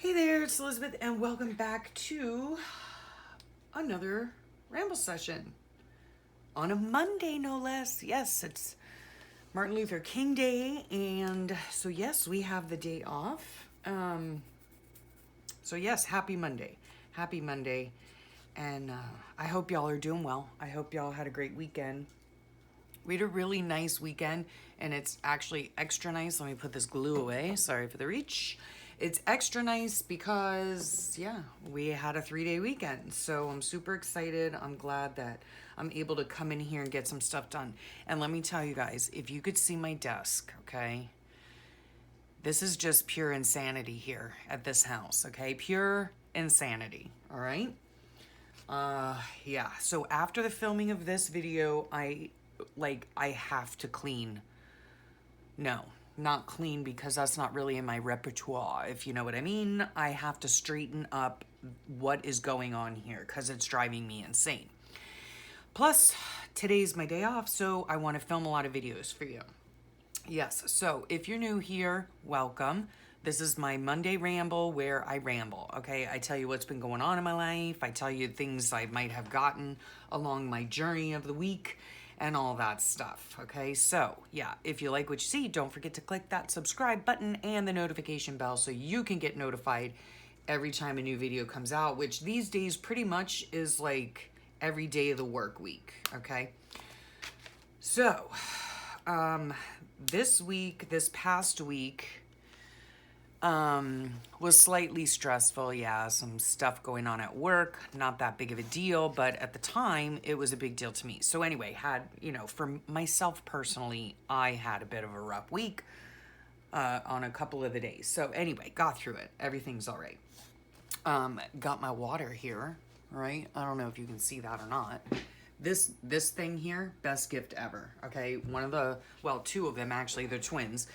Hey there, it's Elizabeth, and welcome back to another Ramble session. On a Monday, no less. Yes, it's Martin Luther King Day, and so yes, we have the day off. So yes, happy Monday. Happy Monday. And I hope y'all are doing well. I hope y'all had a great weekend. We had a really nice weekend, and it's actually extra nice. Let me put this glue away. Sorry for the reach. It's extra nice because, yeah, we had a 3-day weekend. So I'm super excited. I'm glad that I'm able to come in here and get some stuff done. And let me tell you guys, if you could see my desk, okay? This is just pure insanity here at this house, okay? Pure insanity, all right? Yeah, so after the filming of this video, I have to clean. No, not clean because that's not really in my repertoire, if you know what I mean. I have to straighten up what is going on here because it's driving me insane. Plus, today's my day off, so I want to film a lot of videos for you. Yes, so if you're new here, welcome. This is my Monday ramble where I ramble, okay? I tell you what's been going on in my life. I tell you things I might have gotten along my journey of the week and all that stuff, okay? So, yeah, if you like what you see, don't forget to click that subscribe button and the notification bell so you can get notified every time a new video comes out, which these days pretty much is like every day of the work week, okay? So, this past week, was slightly stressful. Yeah, some stuff going on at work, not that big of a deal, but at the time it was a big deal to me. So anyway, for myself personally, I had a bit of a rough week, on a couple of the days. So anyway, got through it. Everything's all right. Got my water here, right? I don't know if you can see that or not. This thing here, best gift ever, okay? Two of them actually, they're twins.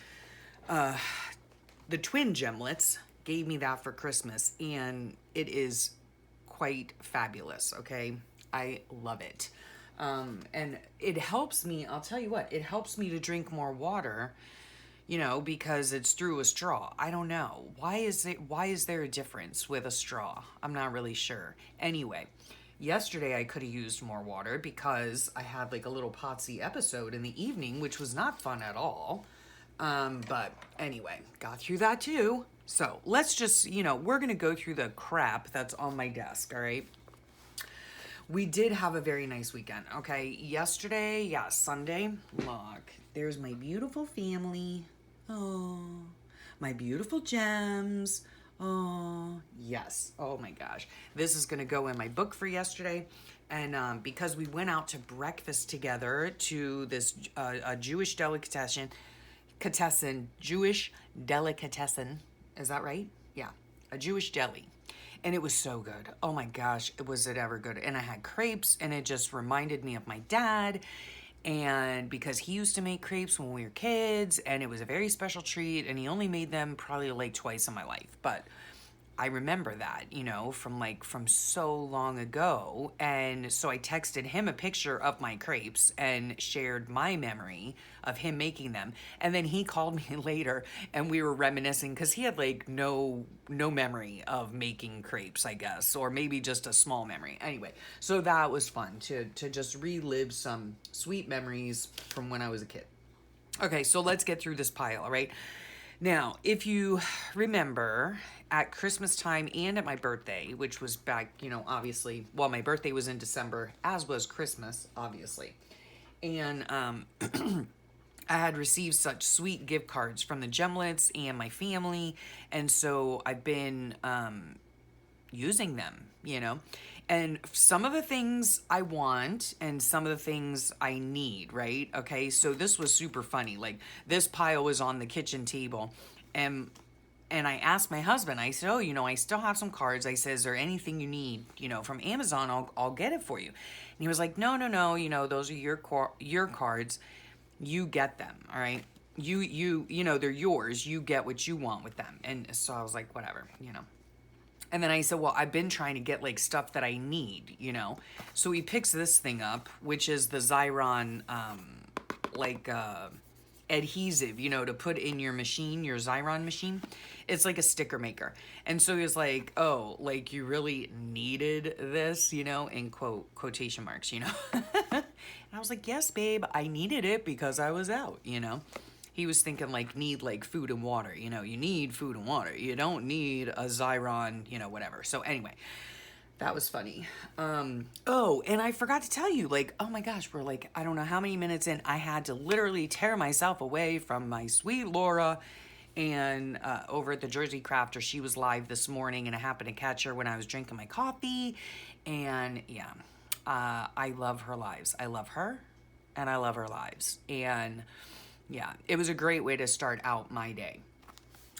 The twin gemlets gave me that for Christmas, and it is quite fabulous, okay? I love it. And it helps me, I'll tell you what, it helps me to drink more water, because it's through a straw. I don't know. Why is there a difference with a straw? I'm not really sure. Anyway, yesterday I could have used more water because I had like a little potsy episode in the evening, which was not fun at all. But anyway, got through that too. So let's just, we're going to go through the crap that's on my desk. All right. We did have a very nice weekend. Okay. Yesterday. Yeah. Sunday. Look, there's my beautiful family. Oh, my beautiful gems. Oh, yes. Oh my gosh. This is going to go in my book for yesterday. And, because we went out to breakfast together to this, a Jewish Jewish delicatessen. Is that right? Yeah. A Jewish deli. And it was so good. Oh my gosh, was it ever good. And I had crepes, and it just reminded me of my dad. And because he used to make crepes when we were kids, and it was a very special treat, and he only made them probably like twice in my life. But I remember that, from so long ago. And so I texted him a picture of my crepes and shared my memory of him making them. And then he called me later, and we were reminiscing because he had like no memory of making crepes, I guess, or maybe just a small memory. Anyway, so that was fun to just relive some sweet memories from when I was a kid. Okay, so let's get through this pile, all right? Now, if you remember, at Christmas time and at my birthday, which was back, obviously, my birthday was in December, as was Christmas, obviously. And I had received such sweet gift cards from the Gemlets and my family, and so I've been using them, And some of the things I want and some of the things I need, right? Okay, so this was super funny. Like, this pile was on the kitchen table, and I asked my husband, I said, I still have some cards. I said, is there anything you need, from Amazon? I'll get it for you. And he was like, no, those are your cards. You get them, all right? They're yours. You get what you want with them. And so I was like, whatever, And then I said, well, I've been trying to get like stuff that I need, So he picks this thing up, which is the Xyron, adhesive, you know, to put in your machine, your Xyron machine. It's like a sticker maker. And so he was like, oh, like you really needed this, you know, in quotation marks, you know. And I was like, yes, babe, I needed it because I was out, you know. He was thinking like need like food and water, you know, you need food and water. You don't need a Xyron, you know, whatever. So anyway, that was funny. Oh, and I forgot to tell you, like, oh my gosh, we're like, I don't know how many minutes in, I had to literally tear myself away from my sweet Laura and over at the Jersey Crafter. She was live this morning and I happened to catch her when I was drinking my coffee. And yeah, I love her lives. I love her and I love her lives. And yeah, it was a great way to start out my day.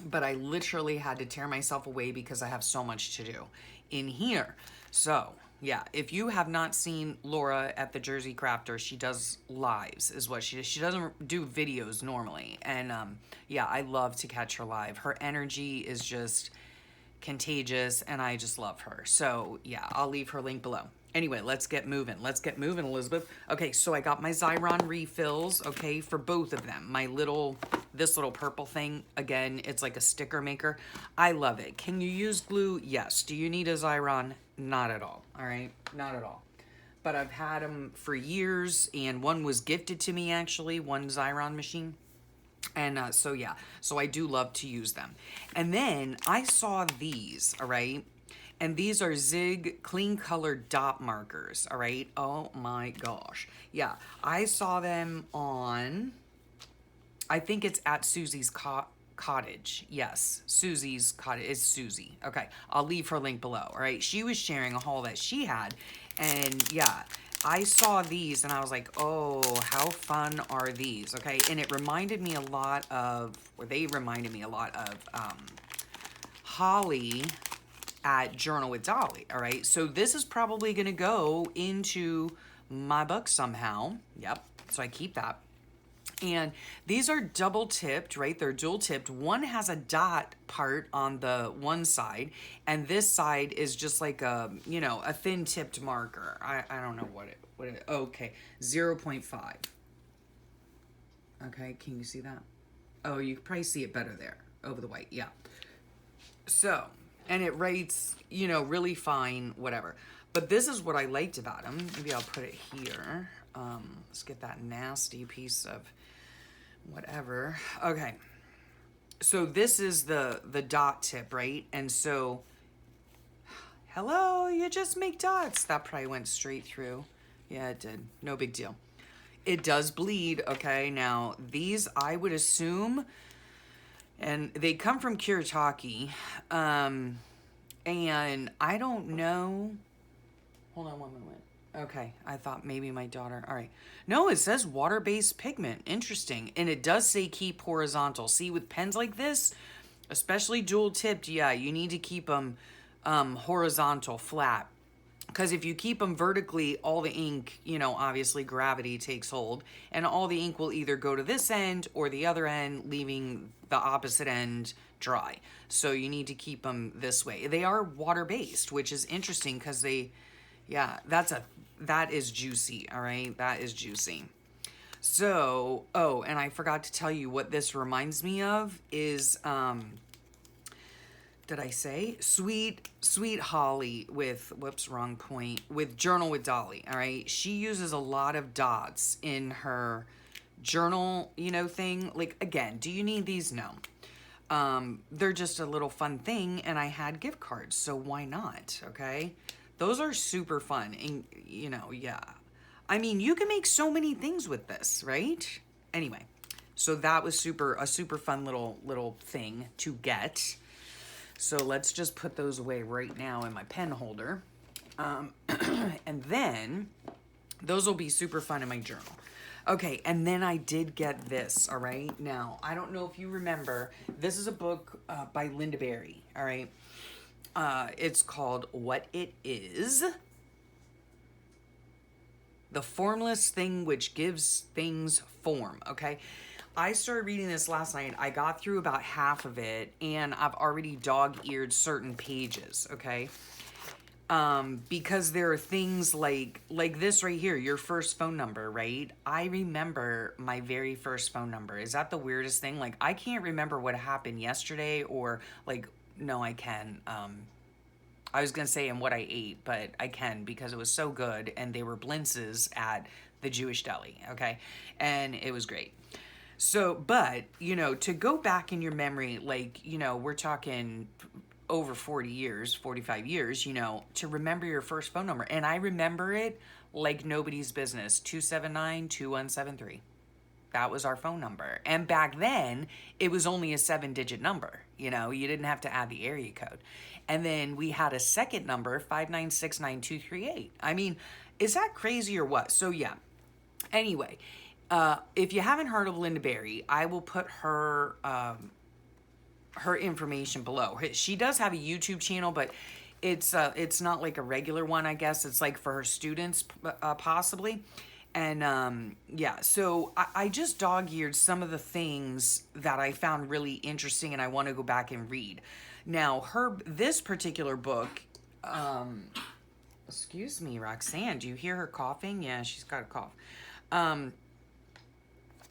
But I literally had to tear myself away because I have so much to do in here. So yeah, if you have not seen Laura at the Jersey Crafter, she does lives is what she does. She doesn't do videos normally. And yeah, I love to catch her live. Her energy is just contagious and I just love her. So yeah, I'll leave her link below. Anyway, let's get moving. Let's get moving, Elizabeth. Okay, so I got my Xyron refills, okay, for both of them. This little purple thing, again, it's like a sticker maker. I love it. Can you use glue? Yes. Do you need a Xyron? Not at all, right? Not at all. But I've had them for years, and one was gifted to me, actually, one Xyron machine. And so, yeah, so I do love to use them. And then I saw these, all right? And these are Zig clean color dot markers, all right? Oh my gosh. Yeah, I saw them on, I think it's at Susie's Cottage. Yes, Susie's Cottage is Susie. Okay, I'll leave her link below, all right? She was sharing a haul that she had. And yeah, I saw these and I was like, oh, how fun are these, okay? And it reminded me a lot of, or they reminded me a lot of Holly at Journal with Dolly, all right? So this is probably gonna go into my book somehow. Yep, so I keep that. And these are double tipped, right? They're dual tipped. One has a dot part on the one side, and this side is just like a, you know, a thin tipped marker. I don't know what it, okay, 0.5. Okay, can you see that? Oh, you can probably see it better there, over the white, yeah. So, and it rates, you know, really fine, whatever. But this is what I liked about them. Maybe I'll put it here. Let's get that nasty piece of whatever. Okay. So this is the dot tip, right? And so, hello, you just make dots. That probably went straight through. Yeah, it did. No big deal. It does bleed, okay? Now, these, I would assume, and they come from Kiritaki, and I don't know. Hold on one moment. Okay, I thought maybe my daughter. All right. No, it says water-based pigment. Interesting. And it does say keep horizontal. See, with pens like this, especially dual-tipped, yeah, you need to keep them horizontal, flat. Because if you keep them vertically, all the ink, you know, obviously gravity takes hold. And all the ink will either go to this end or the other end, leaving the opposite end dry. So you need to keep them this way. They are water-based, which is interesting because they, yeah, that is juicy, all right? That is juicy. So, oh, and I forgot to tell you what this reminds me of is, did I say? Sweet Holly with, whoops, wrong point, with Journal with Dolly, all right? She uses a lot of dots in her journal, you know, thing. Like, again, do you need these? No. They're just a little fun thing, and I had gift cards, so why not, okay? Those are super fun, and, you know, yeah. I mean, you can make so many things with this, right? Anyway, so that was a super fun little thing to get. So let's just put those away right now in my pen holder. And then those will be super fun in my journal. Okay, and then I did get this, all right? Now, I don't know if you remember, this is a book by Linda Berry, all right? It's called What It Is. The Formless Thing Which Gives Things Form, okay? I started reading this last night. I got through about half of it, and I've already dog-eared certain pages, okay? Because there are things like this right here, your first phone number, right? I remember my very first phone number. Is that the weirdest thing? Like, I can't remember what happened yesterday, or like, no, I can. I was gonna say and what I ate, but I can because it was so good, and they were blintzes at the Jewish deli, okay? And it was great. So, but, to go back in your memory, like, we're talking over 40 years, 45 years, to remember your first phone number. And I remember it like nobody's business, 279-2173. That was our phone number. And back then, it was only a 7-digit number. You didn't have to add the area code. And then we had a second number, 5969238. I mean, is that crazy or what? So, yeah. Anyway, if you haven't heard of Linda Berry, I will put her information below. She does have a YouTube channel, but it's not like a regular one, I guess. It's like for her students, possibly. And yeah, so I just dog-eared some of the things that I found really interesting, and I want to go back and read. Now, this particular book, excuse me, Roxanne, do you hear her coughing? Yeah, she's got a cough.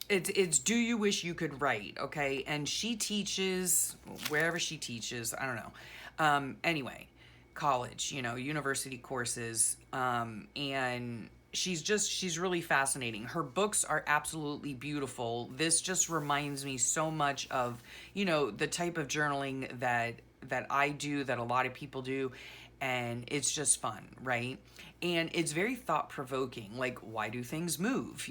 It's Do You Wish You Could Write, okay? And she teaches, wherever she teaches, I don't know. Anyway, college, university courses, and she's really fascinating. Her books are absolutely beautiful. This just reminds me so much of, the type of journaling that I do, that a lot of people do, and it's just fun, right? And it's very thought-provoking, like, why do things move,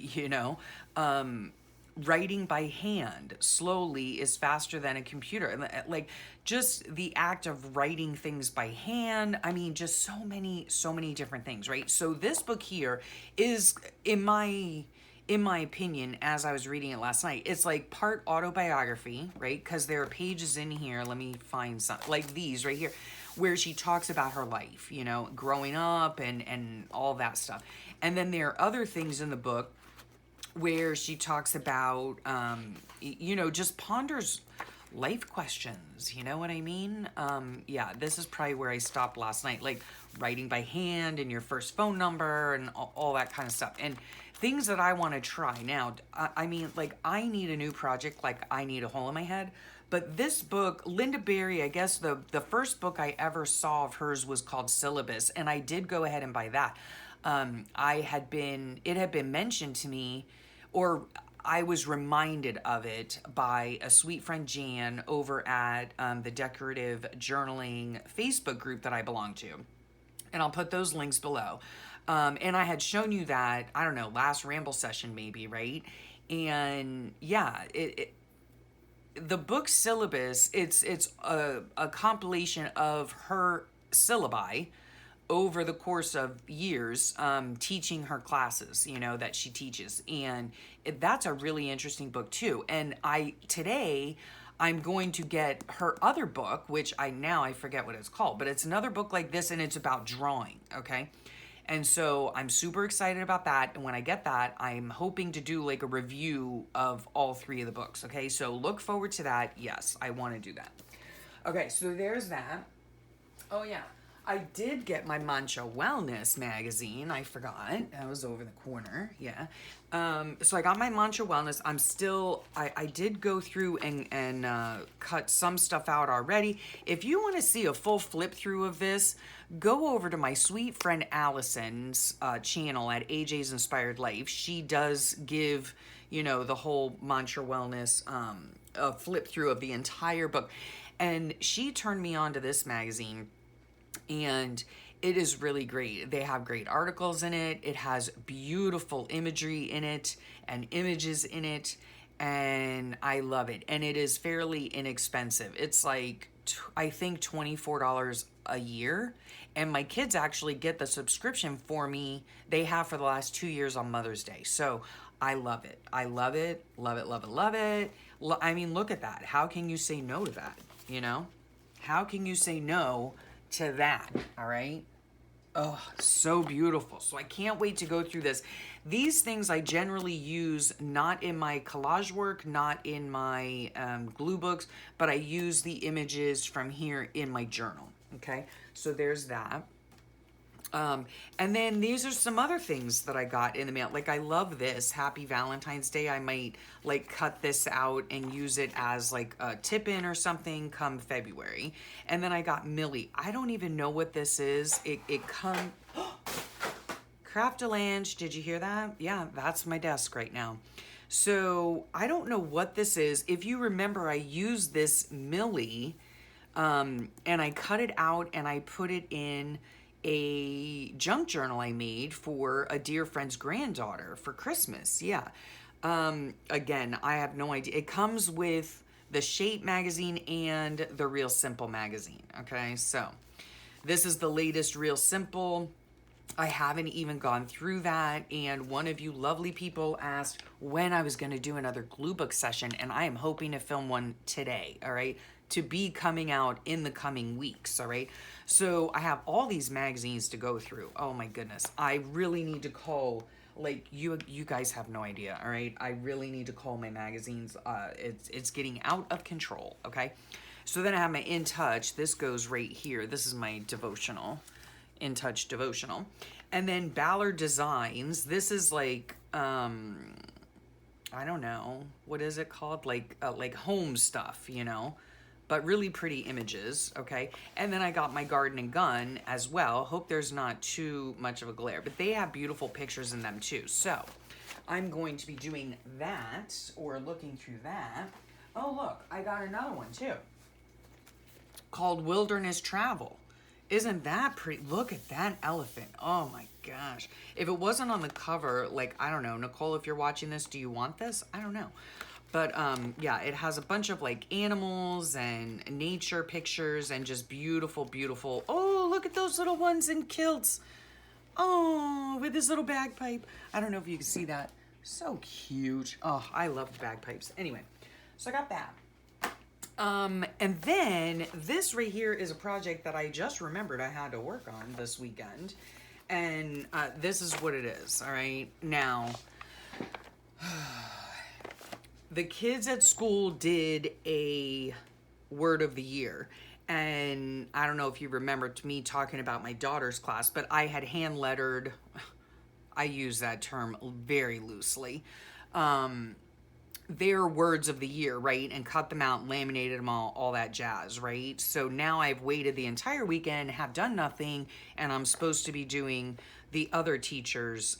writing by hand slowly is faster than a computer. Like, just the act of writing things by hand, I mean, just so many different things, right? So this book here is, in my opinion, as I was reading it last night, it's like part autobiography, right? Because there are pages in here, let me find some, like these right here, where she talks about her life, growing up and all that stuff. And then there are other things in the book where she talks about, just ponders life questions. You know what I mean? Yeah, this is probably where I stopped last night, like writing by hand and your first phone number and all that kind of stuff. And things that I want to try now. I mean, like, I need a new project, like I need a hole in my head. But this book, Linda Berry, I guess the first book I ever saw of hers was called Syllabus, and I did go ahead and buy that. It had been mentioned to me, or I was reminded of it by a sweet friend, Jan, over at the Decorative Journaling Facebook group that I belong to. And I'll put those links below. And I had shown you that, I don't know, last Ramble session maybe, right? And yeah, the book Syllabus, it's a compilation of her syllabi over the course of years, teaching her classes, that she teaches. And that's a really interesting book too. And today I'm going to get her other book, which I forget what it's called, but it's another book like this, and it's about drawing, okay? And so I'm super excited about that. And when I get that, I'm hoping to do like a review of all 3 of the books, okay? So look forward to that. Yes, I want to do that. Okay, so there's that. Oh, yeah. I did get my Mancha Wellness magazine. I forgot. That was over the corner. Yeah. So I got my Mancha Wellness. I did go through and cut some stuff out already. If you want to see a full flip through of this, go over to my sweet friend Allison's channel at AJ's Inspired Life. She does give, the whole Mancha Wellness a flip through of the entire book. And she turned me on to this magazine. And it is really great. They have great articles in it. It has beautiful imagery in it and images in it. And I love it. And it is fairly inexpensive. It's like, I think $24 a year. And my kids actually get the subscription for me. They have for the last 2 years on Mother's Day. So I love it. I love it. Love it, love it, love it. I mean, look at that. How can you say no to that? How can you say no to that? All right. Oh, so beautiful. So I can't wait to go through this. These things I generally use not in my collage work, not in my glue books, but I use the images from here in my journal. Okay. So there's that. And then these are some other things that I got in the mail. Like, I love this. Happy Valentine's Day. I might like cut this out and use it as like a tip-in or something come February. And then I got Millie. I don't even know what this is. It come Craft-a-Lange. Did you hear that? Yeah, that's my desk right now. So I don't know what this is. If you remember, I used this Millie, and I cut it out and I put it in a junk journal I made for a dear friend's granddaughter for Christmas. Yeah. Again, I have no idea. It comes with the Shape magazine and the Real Simple magazine. Okay, so this is the latest Real Simple. I haven't even gone through that, and one of you lovely people asked when I was going to do another glue book session, and I am hoping to film one today, all right, to be coming out in the coming weeks, all right? So I have all these magazines to go through. Oh my goodness. I really need to call, like, you guys have no idea, all right? I really need to call my magazines. It's getting out of control, okay? So then I have my In Touch. This goes right here. This is my devotional. In Touch devotional. And then Ballard Designs. This is like, I don't know, what is it called? Like home stuff, you know, but really pretty images. Okay. And then I got my Garden and Gun as well. Hope there's not too much of a glare, but they have beautiful pictures in them too. So I'm going to be doing that, or looking through that. Oh, look, I got another one too, called Wilderness Travel. Isn't that pretty? Look at that elephant. Oh my gosh. If it wasn't on the cover, like, I don't know, Nicole, if you're watching this, do you want this? I don't know. But yeah, it has a bunch of like animals and nature pictures and just beautiful, beautiful. Oh, look at those little ones in kilts. Oh, with this little bagpipe. I don't know if you can see that. So cute. Oh, I love the bagpipes. Anyway, so I got that. And then this right here is a project that I just remembered I had to work on this weekend. And this is what it is, all right? Now, the kids at school did a word of the year. And I don't know if you remember me talking about my daughter's class, but I had hand lettered, I use that term very loosely, their words of the year, right? And cut them out, laminated them all that jazz, right? So now I've waited the entire weekend, have done nothing, and I'm supposed to be doing the other teachers'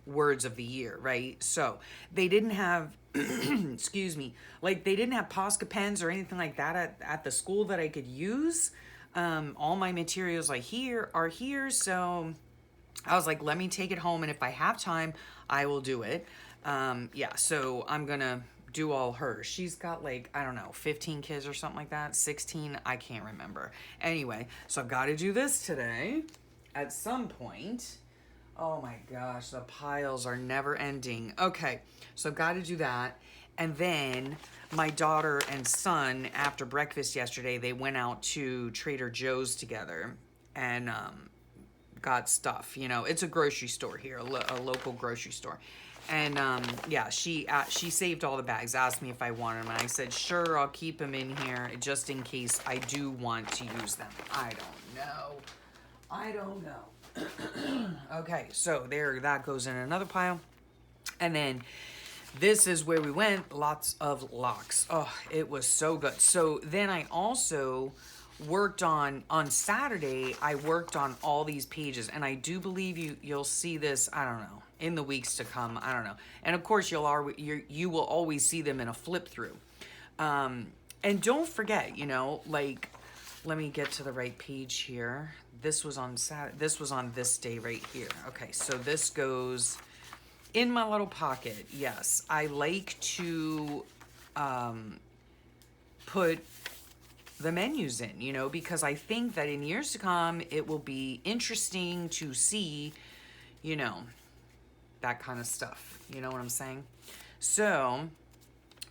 words of the year, right? So they didn't have, excuse me, like they didn't have Posca pens or anything like that at the school that I could use. All my materials are here, so I was like, let me take it home, and if I have time, I will do it. Yeah, so I'm gonna do all hers. She's got like, I don't know, 15 kids or something like that, 16, I can't remember. Anyway, so I've got to do this today at some point. Oh my gosh, the piles are never ending. Okay, so I've got to do that. And then my daughter and son, after breakfast yesterday, they went out to Trader Joe's together and got stuff. You know, it's a grocery store here, a local grocery store. And yeah, she saved all the bags, asked me if I wanted them, and I said, sure, I'll keep them in here just in case I do want to use them. I don't know. Okay, so there, that goes in another pile. And then this is where we went, lots of locks. Oh, it was so good. So then I also worked on Saturday, I worked on all these pages, and I do believe you'll see this, I don't know, in the weeks to come, I don't know. And of course, you will always see them in a flip through. And don't forget, you know, like, let me get to the right page here. This was on Saturday, this was on this day right here. Okay, so this goes in my little pocket. Yes, I like to put the menus in, you know, because I think that in years to come, it will be interesting to see, you know, that kind of stuff. You know what I'm saying? So,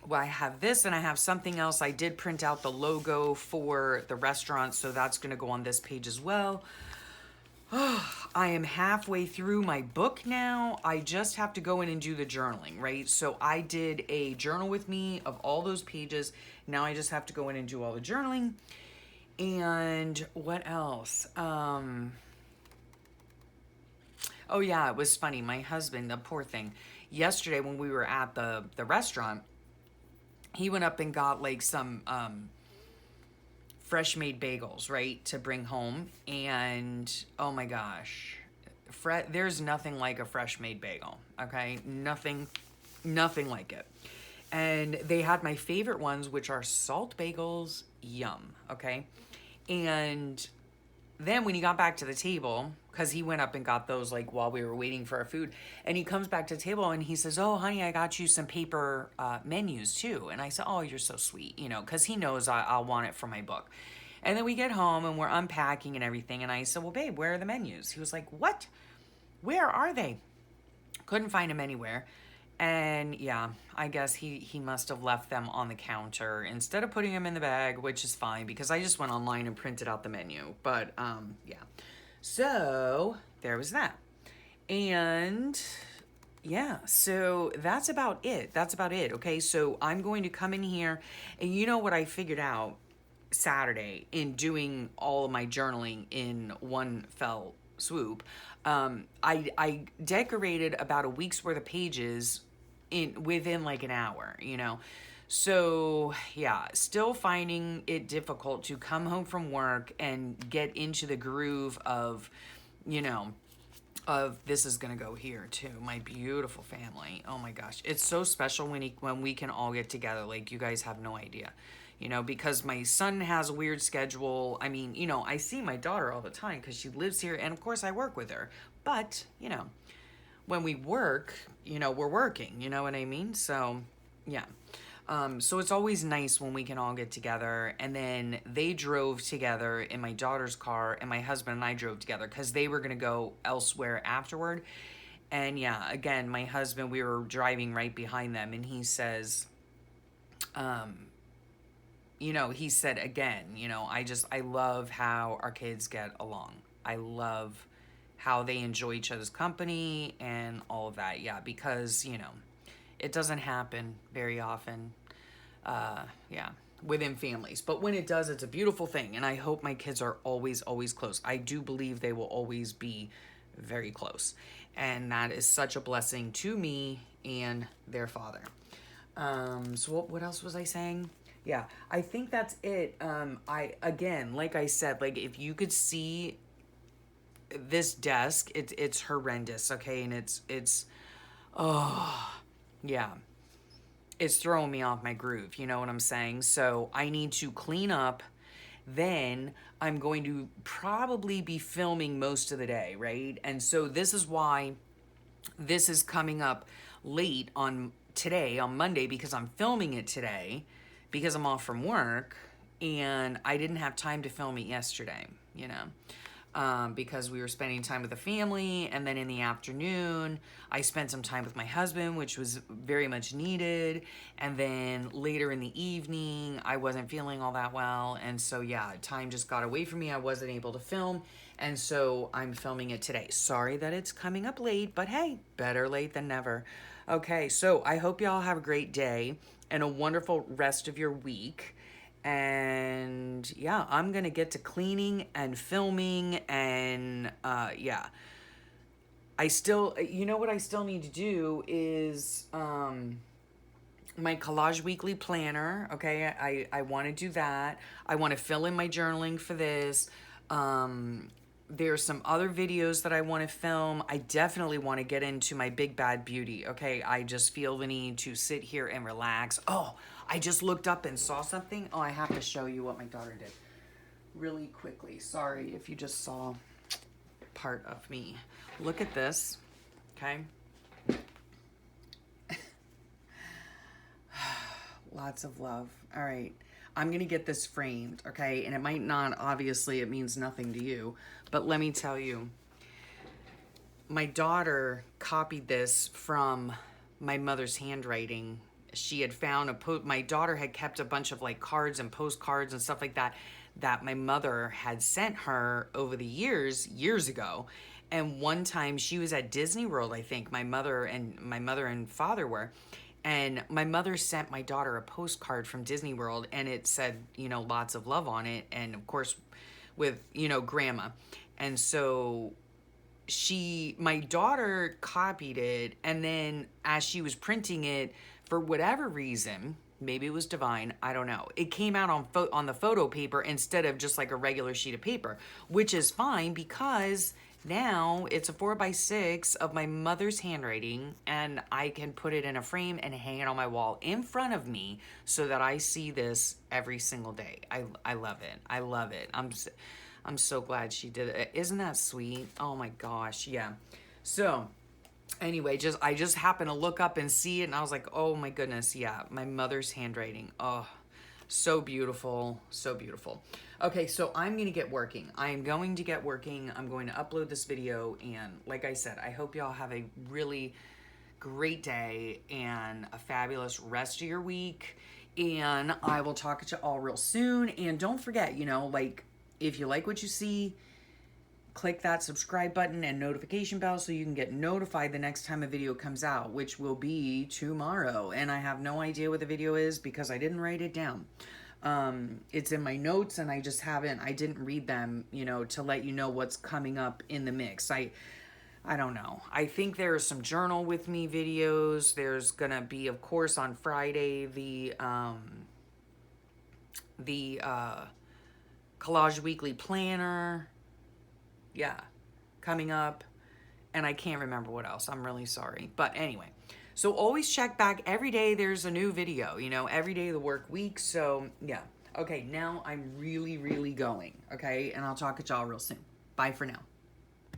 well, I have this and I have something else. I did print out the logo for the restaurant, so that's going to go on this page as well. I am halfway through my book now. I just have to go in and do the journaling, right? So I did a journal with me of all those pages. Now I just have to go in and do all the journaling. And what else? Oh yeah, it was funny. My husband, the poor thing, yesterday when we were at the restaurant, he went up and got like some fresh made bagels, right, to bring home. And oh my gosh, there's nothing like a fresh made bagel, okay? Nothing like it. And they had my favorite ones, which are salt bagels. Yum, okay? And then when he got back to the table, because he went up and got those like while we were waiting for our food, and he comes back to the table and he says, "Oh, honey, I got you some paper menus too." And I said, "Oh, you're so sweet," because he knows I'll want it for my book. And then we get home and we're unpacking and everything, and I said, "Well, babe, where are the menus?" He was like, "What? Where are they?" Couldn't find them anywhere. And yeah, I guess he must have left them on the counter instead of putting them in the bag, which is fine because I just went online and printed out the menu. But yeah. So there was that. And yeah, so that's about it. That's about it. Okay, so I'm going to come in here, and you know what I figured out Saturday in doing all of my journaling in one fell swoop. I decorated about a week's worth of pages within like an hour. So yeah, still finding it difficult to come home from work and get into the groove of, you know, of this is gonna go here too. My beautiful family. Oh my gosh, it's so special when we can all get together. Like, you guys have no idea. Because my son has a weird schedule. I mean, I see my daughter all the time because she lives here, and of course I work with her. But, when we work, we're working, you know what I mean? So, yeah. So it's always nice when we can all get together. And then they drove together in my daughter's car, and my husband and I drove together because they were going to go elsewhere afterward. And yeah, again, my husband, we were driving right behind them, and he says, he said again, I love how our kids get along. I love how they enjoy each other's company and all of that. Yeah, because, it doesn't happen very often, yeah, within families. But when it does, it's a beautiful thing. And I hope my kids are always, always close. I do believe they will always be very close. And that is such a blessing to me and their father. So what else was I saying? Yeah, I think that's it. Again, like I said, like, if you could see this desk, it's horrendous, okay? And oh, yeah. It's throwing me off my groove, you know what I'm saying? So I need to clean up. Then I'm going to probably be filming most of the day, right? And so this is why this is coming up late on today, on Monday, because I'm filming it today because I'm off from work and I didn't have time to film it yesterday, because we were spending time with the family. And then in the afternoon, I spent some time with my husband, which was very much needed. And then later in the evening, I wasn't feeling all that well. And so, yeah, time just got away from me. I wasn't able to film. And so I'm filming it today. Sorry that it's coming up late, but hey, better late than never. Okay, so I hope y'all have a great day and a wonderful rest of your week. And yeah, I'm gonna get to cleaning and filming. And yeah, I still, what I still need to do is my Collage Weekly Planner. Okay, I want to do that. I want to fill in my journaling for this. There's some other videos that I want to film. I definitely want to get into my Big Bad Beauty. Okay, I just feel the need to sit here and relax. Oh, I just looked up and saw something. Oh, I have to show you what my daughter did really quickly. Sorry if you just saw part of me. Look at this, okay? Lots of love. All right. I'm going to get this framed, okay? And it might not, obviously, it means nothing to you. But let me tell you, my daughter copied this from my mother's handwriting. She had found my daughter had kept a bunch of like cards and postcards and stuff like that my mother had sent her over the years ago. And one time she was at Disney World, I think my mother and father were. And my mother sent my daughter a postcard from Disney World, and it said, lots of love on it. And of course, with, grandma. And so my daughter copied it, and then as she was printing it, for whatever reason, maybe it was divine, I don't know, it came out on the photo paper instead of just like a regular sheet of paper, which is fine because now it's a 4x6 of my mother's handwriting, and I can put it in a frame and hang it on my wall in front of me so that I see this every single day. I love it. I love it. I'm so glad she did it. Isn't that sweet? Oh my gosh, yeah. So anyway, I just happened to look up and see it, and I was like, oh my goodness, yeah, my mother's handwriting. Oh, so beautiful, so beautiful. Okay, so I'm gonna get working. I am going to get working. I'm going to upload this video, and like I said, I hope y'all have a really great day and a fabulous rest of your week, and I will talk to you all real soon. And don't forget, you know, like, if you like what you see, click that subscribe button and notification bell so you can get notified the next time a video comes out, which will be tomorrow. And I have no idea what the video is because I didn't write it down. It's in my notes, and I didn't read them, you know, to let you know what's coming up in the mix. I don't know. I think there's some journal with me videos. There's gonna be, of course, on Friday, the Collage Weekly Planner. Yeah, coming up. And I can't remember what else. I'm really sorry. But anyway, so always check back. Every day there's a new video, you know, every day of the work week. So yeah. Okay, now I'm really, really going. Okay, and I'll talk to y'all real soon. Bye for now.